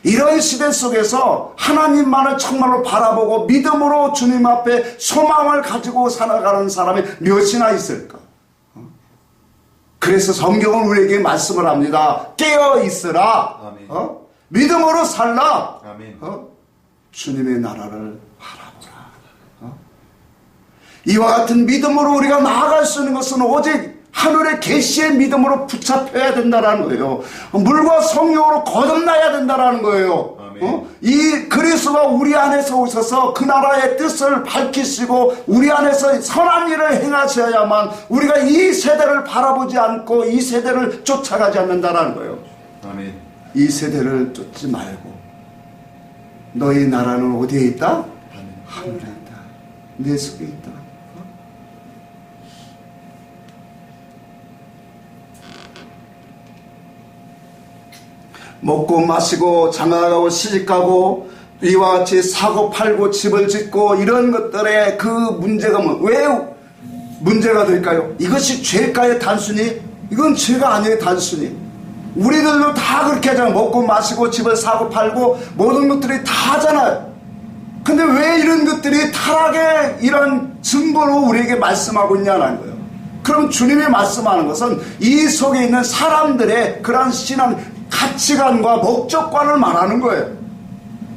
이런 시대 속에서 하나님만을 정말로 바라보고 믿음으로 주님 앞에 소망을 가지고 살아가는 사람이 몇이나 있을까? 그래서 성경은 우리에게 말씀을 합니다. 깨어 있으라. 믿음으로 살라. 주님의 나라를 바라보라. 이와 같은 믿음으로 우리가 나아갈 수 있는 것은 오직 하늘의 계시의 믿음으로 붙잡혀야 된다는 거예요. 물과 성령으로 거듭나야 된다는 거예요. 이 그리스도가 우리 안에서 오셔서 그 나라의 뜻을 밝히시고 우리 안에서 선한 일을 행하셔야만 우리가 이 세대를 바라보지 않고 이 세대를 쫓아가지 않는다는 거예요. 아멘. 이 세대를 쫓지 말고 너희 나라는 어디에 있다? 하늘에 있다. 내 속에 있다. 먹고 마시고 장가가고 시집가고 이와 같이 사고 팔고 집을 짓고 이런 것들의 그 문제가 왜 문제가 될까요? 이것이 죄일까요? 단순히? 이건 죄가 아니에요. 단순히 우리들도 다 그렇게 하잖아요. 먹고 마시고 집을 사고 팔고 모든 것들이 다 하잖아요. 근데 왜 이런 것들이 타락의 이런 증거로 우리에게 말씀하고 있냐는 거예요. 그럼 주님이 말씀하는 것은 이 속에 있는 사람들의 그러한 신앙 가치관과 목적관을 말하는 거예요.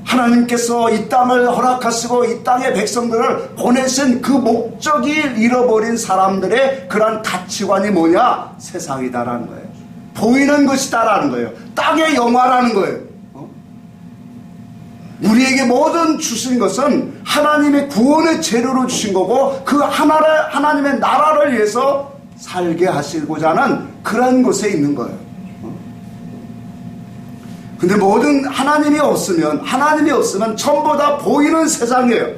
하나님께서 이 땅을 허락하시고 이 땅의 백성들을 보내신 그 목적이 잃어버린 사람들의 그런 가치관이 뭐냐? 세상이다라는 거예요. 보이는 것이다라는 거예요. 땅의 영화라는 거예요. 우리에게 모든 주신 것은 하나님의 구원의 재료로 주신 거고 그 하나님의 나라를 위해서 살게 하시고자 하는 그런 곳에 있는 거예요. 근데 모든 하나님이 없으면 전부 다 보이는 세상이에요.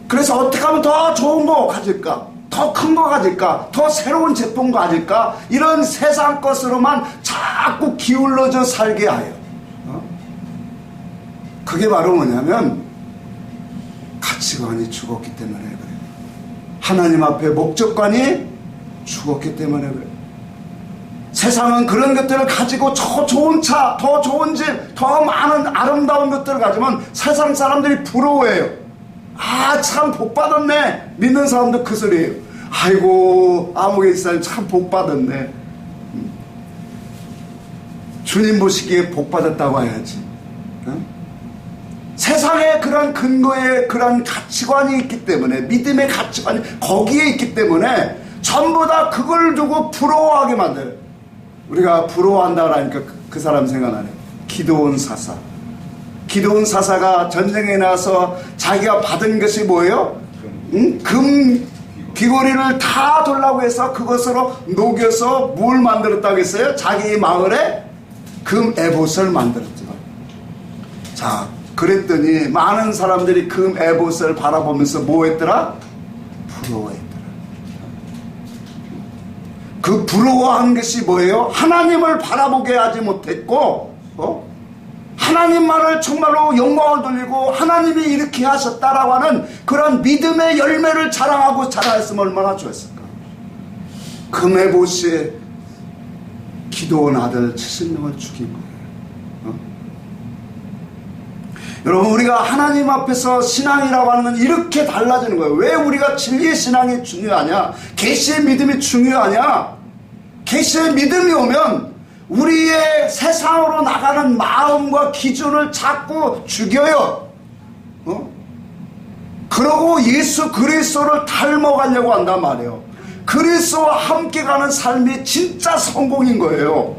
그래서 어떻게 하면 더 좋은 거 가질까? 더 큰 거 가질까? 더 새로운 제품 가질까? 이런 세상 것으로만 자꾸 기울어져 살게 하여. 그게 바로 뭐냐면 가치관이 죽었기 때문에 그래요. 하나님 앞에 목적관이 죽었기 때문에 그래요. 세상은 그런 것들을 가지고 더 좋은 차, 더 좋은 집, 더 많은 아름다운 것들을 가지면 세상 사람들이 부러워해요. 아, 참 복받았네. 믿는 사람도 그 소리예요. 아이고, 아무개 있어요. 참 복받았네. 주님 보시기에 복받았다고 해야지. 세상에 그런 근거에 그런 가치관이 있기 때문에, 믿음의 가치관이 거기에 있기 때문에 전부 다 그걸 두고 부러워하게 만들어요. 우리가 부러워한다고 하니까 그 사람 생각나네. 기드온 사사. 기드온 사사가 전쟁에 나서 자기가 받은 것이 뭐예요? 금 귀걸이를 다 돌라고 해서 그것으로 녹여서 뭘 만들었다고 했어요? 자기 마을에 금 에봇을 만들었죠. 자, 그랬더니 많은 사람들이 금 에봇을 바라보면서 뭐 했더라? 부러워했더라. 그 부러워한 것이 뭐예요? 하나님을 바라보게 하지 못했고, 하나님만을 정말로 영광을 돌리고 하나님이 이렇게 하셨다라고 하는 그런 믿음의 열매를 자랑하고 자라했으면 얼마나 좋았을까. 금 에봇이 기드온 아들 70명을 죽인 거예요. 여러분, 우리가 하나님 앞에서 신앙이라고 하는 건 이렇게 달라지는 거예요. 왜 우리가 진리의 신앙이 중요하냐? 계시의 믿음이 중요하냐? 계시의 믿음이 오면 우리의 세상으로 나가는 마음과 기준을 자꾸 죽여요. 그러고 예수 그리스도를 닮아가려고 한단 말이에요. 그리스도와 함께 가는 삶이 진짜 성공인 거예요.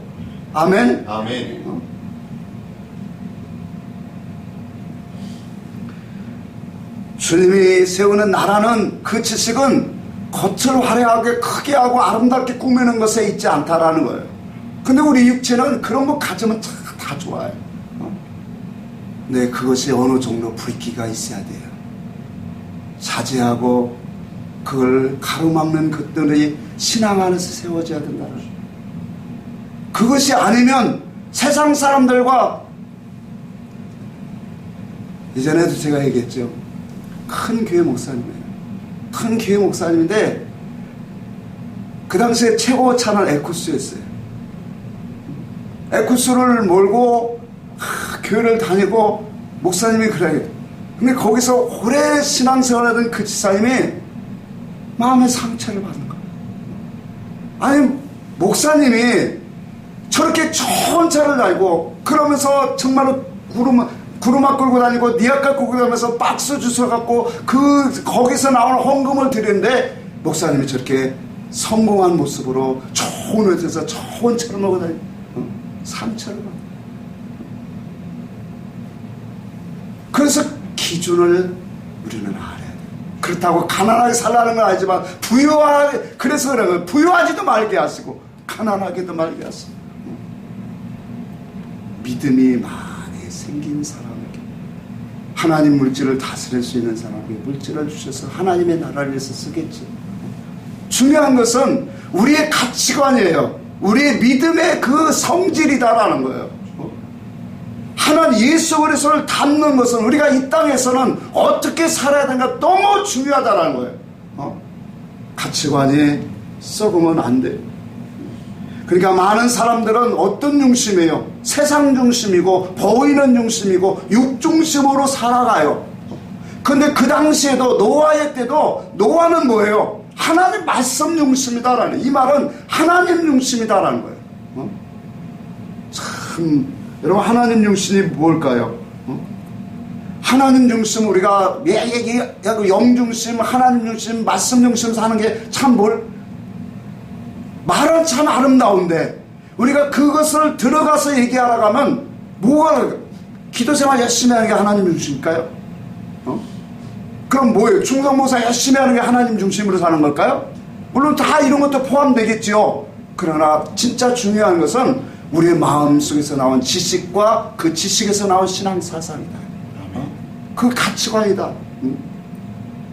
아멘? 아멘. 주님이 세우는 나라는 그 지식은 겉을 화려하게 크게 하고 아름답게 꾸미는 것에 있지 않다라는 거예요. 근데 우리 육체는 그런 거 가지면 다 좋아요. 근데 그것이 어느 정도 불기가 있어야 돼요. 자제하고 그걸 가로막는 것들이 신앙 안에서 세워져야 된다는 거예요. 그것이 아니면 세상 사람들과, 이전에도 제가 얘기했죠. 큰 교회 목사님이에요. 큰 교회 목사님인데 그 당시에 최고 차는 에쿠스였어요. 에쿠스를 몰고 교회를 다니고 목사님이 그래요. 근데 거기서 오래 신앙생활하던 그 지사님이 마음의 상처를 받는 거예요. 아니, 목사님이 저렇게 좋은 차를 달고 그러면서 정말로 구루마 끌고 다니고 니아까 끌고 다니면서 박스 주워 갖고 거기서 나오는 헌금을 드리는데 목사님이 저렇게 성공한 모습으로 좋은 회사에서 좋은 차를 먹고 다니고 상처를 받는. 그래서 기준을 우리는 알아야 돼요. 그렇다고 가난하게 살라는 건 아니지만 그래서 그런 거예요. 부유하지도 말게 하시고 가난하게도 말게 하시고. 믿음이 많이 생긴 사람에게, 하나님 물질을 다스릴 수 있는 사람에게 물질을 주셔서 하나님의 나라를 위해서 쓰겠지. 중요한 것은 우리의 가치관이에요. 우리의 믿음의 그 성질이다라는 거예요. 하나님 예수 그리스도를 닮는 것은 우리가 이 땅에서는 어떻게 살아야 되는가 너무 중요하다라는 거예요. 가치관이 썩으면 안 돼요. 그러니까 많은 사람들은 어떤 중심이에요? 세상 중심이고 보이는 중심이고 육 중심으로 살아가요. 근데 그 당시에도 노아의 때도 노아는 뭐예요? 하나님 말씀 중심이다라는, 이 말은 하나님 중심이다라는 거예요. 참 여러분, 하나님 중심이 뭘까요? 하나님 중심, 우리가 영 중심, 하나님 중심, 말씀 중심 사는 게 참 말은 참 아름다운데 우리가 그것을 들어가서 얘기하러 가면 기도생활 열심히 하는 게 하나님 중심일까요? 그럼 뭐예요? 충성봉사 열심히 하는 게 하나님 중심으로 사는 걸까요? 물론 다 이런 것도 포함되겠죠. 그러나 진짜 중요한 것은 우리의 마음속에서 나온 지식과 그 지식에서 나온 신앙사상이다. 그 가치관이다.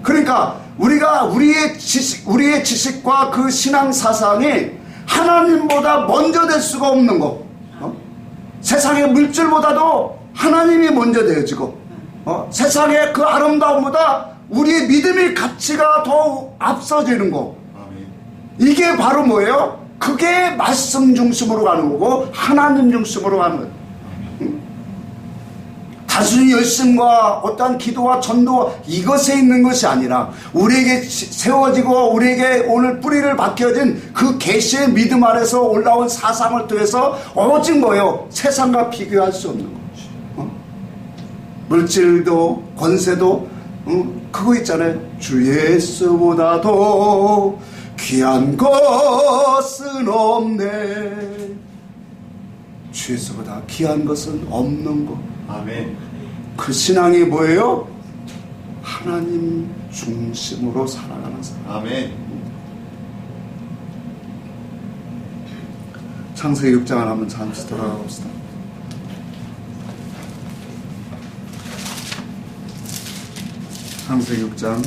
그러니까 우리가 우리의 지식과 그 신앙사상이 하나님보다 먼저 될 수가 없는 거. 세상의 물질보다도 하나님이 먼저 되어지고, 세상의 그 아름다움보다 우리의 믿음의 가치가 더 앞서지는 거. 이게 바로 뭐예요? 그게 말씀 중심으로 가는 거고 하나님 중심으로 가는 거예요. 단순히 열심과 어떠한 기도와 전도 이것에 있는 것이 아니라 우리에게 세워지고 우리에게 오늘 뿌리를 박혀진 그 계시의 믿음 아래서 올라온 사상을 통해서 오직 뭐예요? 세상과 비교할 수 없는 것이. 물질도 권세도 그거 있잖아요. 주 예수보다도 귀한 것은 없네. 주 예수보다 귀한 것은 없는 것. 아멘. 그 신앙이 뭐예요? 하나님 중심으로 살아가는 사람. 아멘. 창세기 6장을 한번 잠시 돌아가 봅시다. 창세기 6장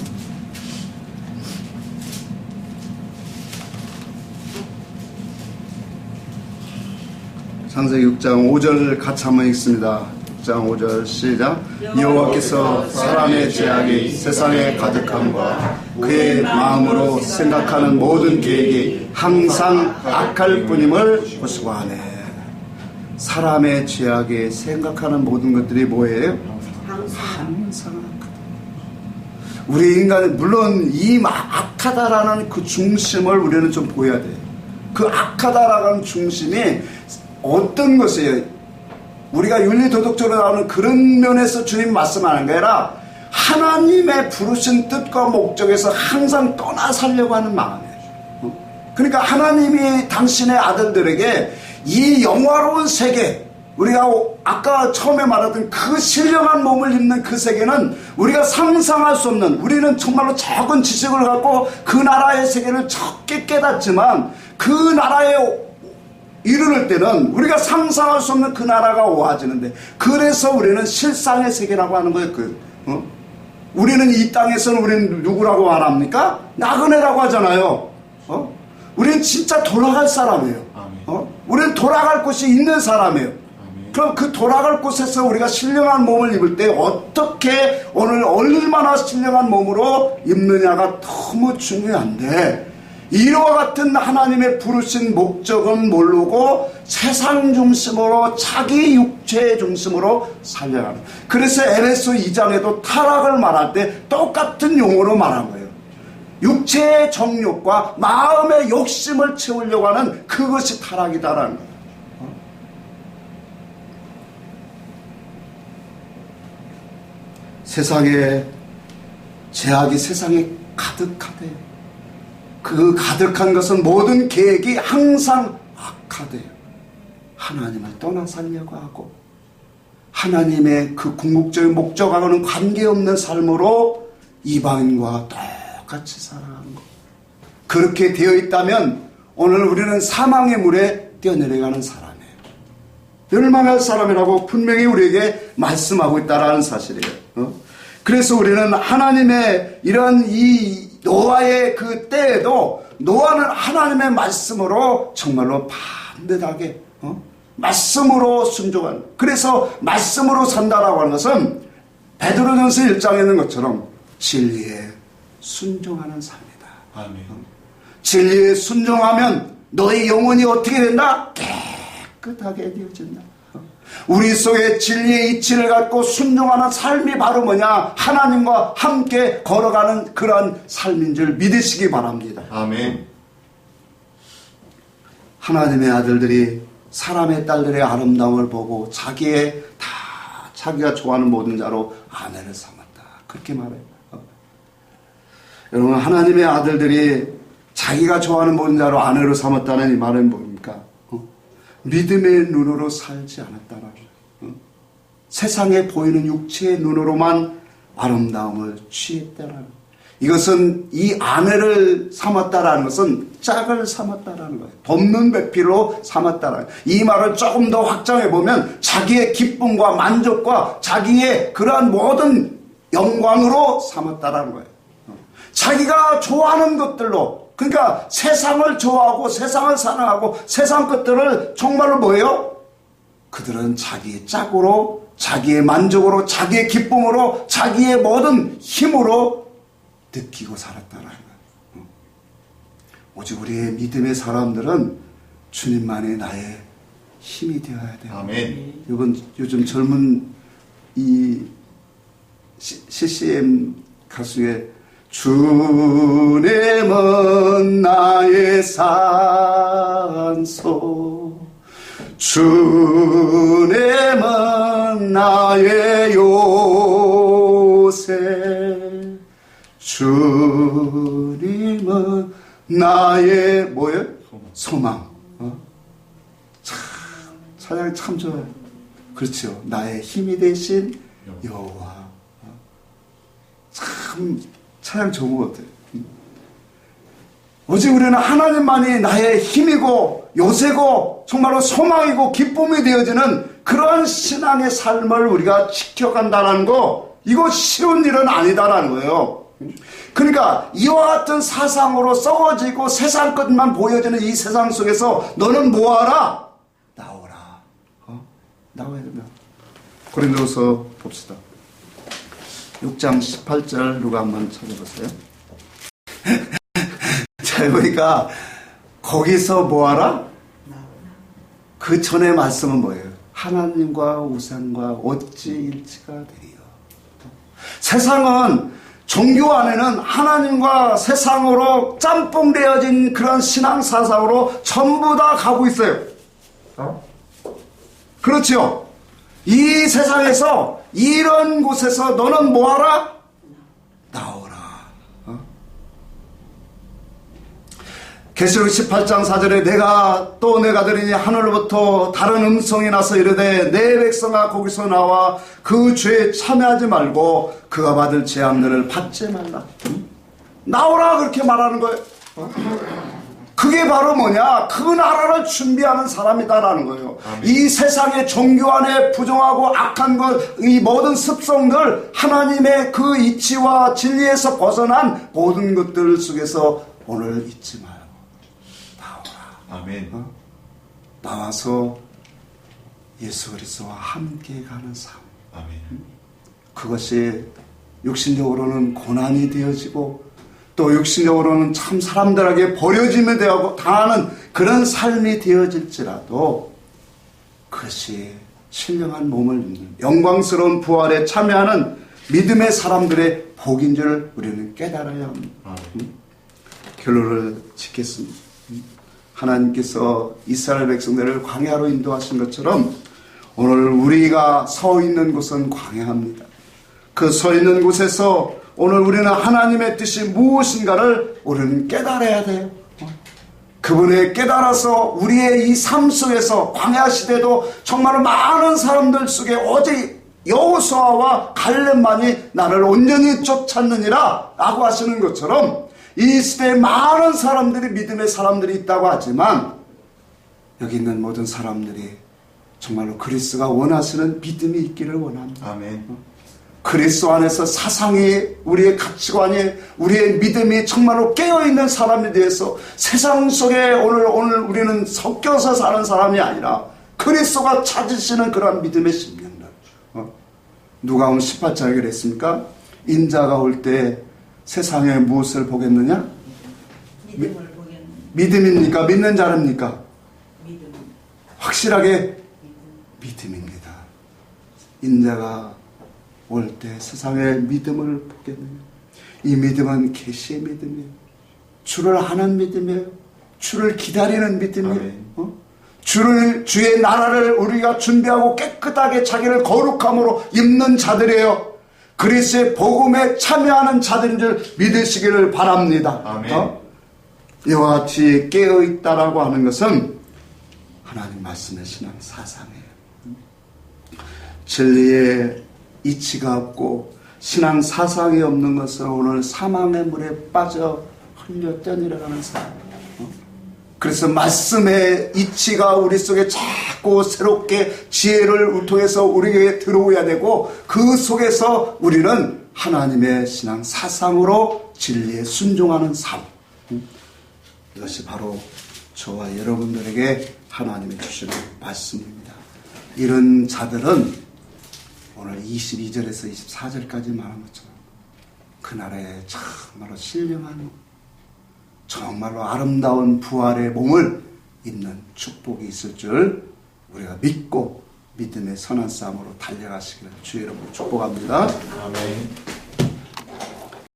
창세기 6장 5절 같이 한번 읽습니다. 6장 5절 시작. 여호와께서 사람의 죄악이 세상에 가득함과 그의 마음으로 생각하는 모든 계획이 항상 악할 뿐임을 보시고 하네. 사람의 죄악이 생각하는 모든 것들이 뭐예요? 항상 악하다. 우리 인간은 물론 이 악하다라는 그 중심을 우리는 좀 보여야 돼요. 그 악하다라는 중심이 어떤 것이에요? 우리가 윤리도덕적으로 나오는 그런 면에서 주님 말씀하는 게 아니라 하나님의 부르신 뜻과 목적에서 항상 떠나 살려고 하는 마음이에요. 그러니까 하나님이 당신의 아들들에게 이 영화로운 세계, 우리가 아까 처음에 말하던 그 신령한 몸을 입는 그 세계는 우리가 상상할 수 없는, 우리는 정말로 적은 지식을 갖고 그 나라의 세계를 적게 깨닫지만 그 나라에 이르를 때는 우리가 상상할 수 없는 그 나라가 오아지는데, 그래서 우리는 실상의 세계라고 하는 거예요. 우리는 이 땅에서는 우리는 누구라고 말합니까? 나그네라고 하잖아요. 우리는 진짜 돌아갈 사람이에요. 우리는 돌아갈 곳이 있는 사람이에요. 그럼 그 돌아갈 곳에서 우리가 신령한 몸을 입을 때 어떻게 오늘 얼마나 신령한 몸으로 입느냐가 너무 중요한데, 이와 같은 하나님의 부르신 목적은 모르고 세상 중심으로 자기 육체 중심으로 살려가는. 그래서 에베소 2장에도 타락을 말할 때 똑같은 용어로 말한 거예요. 육체의 정욕과 마음의 욕심을 채우려고 하는 그것이 타락이다라는 거예요. 세상에 죄악이 세상에 가득하대요. 그 가득한 것은 모든 계획이 항상 악하대요. 하나님을 떠나 살려고 하고 하나님의 그 궁극적인 목적하고는 관계없는 삶으로 이방인과 똑같이 살아가는 것. 그렇게 되어 있다면 오늘 우리는 사망의 물에 뛰어내려가는 사람이에요. 멸망할 사람이라고 분명히 우리에게 말씀하고 있다는 사실이에요. 그래서 우리는 하나님의 이런 이 노아의 그 때에도 노아는 하나님의 말씀으로 정말로 반듯하게 말씀으로 순종한, 그래서 말씀으로 산다라고 하는 것은 베드로전서 1장에 있는 것처럼 진리에 순종하는 삶이다. 아멘. 진리에 순종하면 너의 영혼이 어떻게 된다? 깨끗하게 되어진다. 우리 속에 진리의 이치를 갖고 순종하는 삶이 바로 뭐냐? 하나님과 함께 걸어가는 그런 삶인 줄 믿으시기 바랍니다. 아멘. 하나님의 아들들이 사람의 딸들의 아름다움을 보고 자기가 좋아하는 모든 자로 아내를 삼았다. 그렇게 말해요. 여러분, 하나님의 아들들이 자기가 좋아하는 모든 자로 아내로 삼았다는 이 말은 뭡니까? 믿음의 눈으로 살지 않았다라는 거예요. 세상에 보이는 육체의 눈으로만 아름다움을 취했다라는 거예요. 이것은 이 아내를 삼았다라는 것은 짝을 삼았다라는 거예요. 돕는 배필로 삼았다라는 거예요. 이 말을 조금 더 확장해 보면 자기의 기쁨과 만족과 자기의 그러한 모든 영광으로 삼았다라는 거예요. 자기가 좋아하는 것들로, 그러니까 세상을 좋아하고 세상을 사랑하고 세상 것들을 정말로 뭐예요? 그들은 자기의 짝으로, 자기의 만족으로, 자기의 기쁨으로, 자기의 모든 힘으로 느끼고 살았다라는 거예요. 오직 우리의 믿음의 사람들은 주님만이 나의 힘이 되어야 돼요. 아멘. 요즘 젊은 이 CCM 가수의 주님은 나의 산소, 주님은 나의 요새, 주님은 나의 뭐예요? 소망. 찬양이 참 좋아요. 그렇죠. 나의 힘이 되신 여호와. 참 참 찬양 좋은 것 같아요. 오직 우리는 하나님만이 나의 힘이고 요새고 정말로 소망이고 기쁨이 되어지는 그러한 신앙의 삶을 우리가 지켜간다는 거, 이거 쉬운 일은 아니다라는 거예요. 그러니까 이와 같은 사상으로 썩어지고 세상 것만 보여지는 이 세상 속에서 너는 뭐하라? 나오라. 나와야 된다. 고린도서 봅시다. 6장 18절 누가 한번 찾아보세요. 잘 보니까 거기서 뭐하라? 그 전에 말씀은 뭐예요? 하나님과 우상과 어찌 일치가 되리요. 세상은 종교 안에는 하나님과 세상으로 짬뽕 되어진 그런 신앙 사상으로 전부 다 가고 있어요. 그렇죠? 이 세상에서 이런 곳에서 너는 뭐하라? 나오라. 계시록 18장 4절에 내가 들으니 하늘로부터 다른 음성이 나서 이르되 내 백성아 거기서 나와 그 죄에 참여하지 말고 그가 받을 재앙들을 받지 말라. 나오라 그렇게 말하는 거예요. 그게 바로 뭐냐? 그 나라를 준비하는 사람이다라는 거예요. 아멘. 이 세상의 종교 안에 부정하고 악한 것, 이 모든 습성들, 하나님의 그 이치와 진리에서 벗어난 모든 것들 속에서 오늘 잊지 말고 나오라. 아멘. 나와서 예수 그리스도와 함께 가는 삶. 아멘. 그것이 육신적으로는 고난이 되어지고 또 육신적으로는 참 사람들에게 버려짐에 대하고 당하는 그런 삶이 되어질지라도 그것이 신령한 몸을 입는 영광스러운 부활에 참여하는 믿음의 사람들의 복인 줄 우리는 깨달아야 합니다. 결론을 짓겠습니다. 하나님께서 이스라엘 백성들을 광야로 인도하신 것처럼 오늘 우리가 서 있는 곳은 광야입니다. 그 서 있는 곳에서 오늘 우리는 하나님의 뜻이 무엇인가를 우리는 깨달아야 돼요. 그분의 깨달아서 우리의 이 삶 속에서 광야 시대도 정말 많은 사람들 속에 오직 여호수아와 갈렙만이 나를 온전히 쫓았느니라 라고 하시는 것처럼 이 시대에 많은 사람들이 믿음의 사람들이 있다고 하지만 여기 있는 모든 사람들이 정말로 그리스도가 원하시는 믿음이 있기를 원합니다. 아멘. 그리스도 안에서 사상이 우리의 가치관이 우리의 믿음이 정말로 깨어있는 사람에 대해서 세상 속에 오늘 우리는 섞여서 사는 사람이 아니라 그리스도가 찾으시는 그런 믿음의 심령들. 누가 오늘 18장에 그랬습니까? 인자가 올 때 세상에 무엇을 보겠느냐? 믿음을 보겠느냐? 믿음입니까? 믿는 자입니까? 믿음. 확실하게 믿음입니다. 인자가 올 때 세상의 믿음을 보겠느냐. 이 믿음은 계시의 믿음이에요. 주를 아는 믿음이에요. 주를 기다리는 믿음이에요. 주의 나라를 우리가 준비하고 깨끗하게 자기를 거룩함으로 입는 자들이에요. 그리스도의 복음에 참여하는 자들인 줄 믿으시기를 바랍니다. 이와 같이 깨어있다라고 하는 것은 하나님 말씀의 신앙 사상이에요. 진리의 이치가 없고 신앙 사상이 없는 것은 오늘 사망의 물에 빠져 흘려 떠내려가는 사람. 그래서 말씀의 이치가 우리 속에 자꾸 새롭게 지혜를 통해서 우리에게 들어오야 되고 그 속에서 우리는 하나님의 신앙 사상으로 진리에 순종하는 삶. 이것이 바로 저와 여러분들에게 하나님이 주시는 말씀입니다. 이런 자들은 오늘 22절에서 24절까지 말한 것처럼 그날에 정말로 신령한 정말로 아름다운 부활의 몸을 입는 축복이 있을 줄 우리가 믿고 믿음의 선한 싸움으로 달려가시기를 주의 이름으로 축복합니다. 아멘.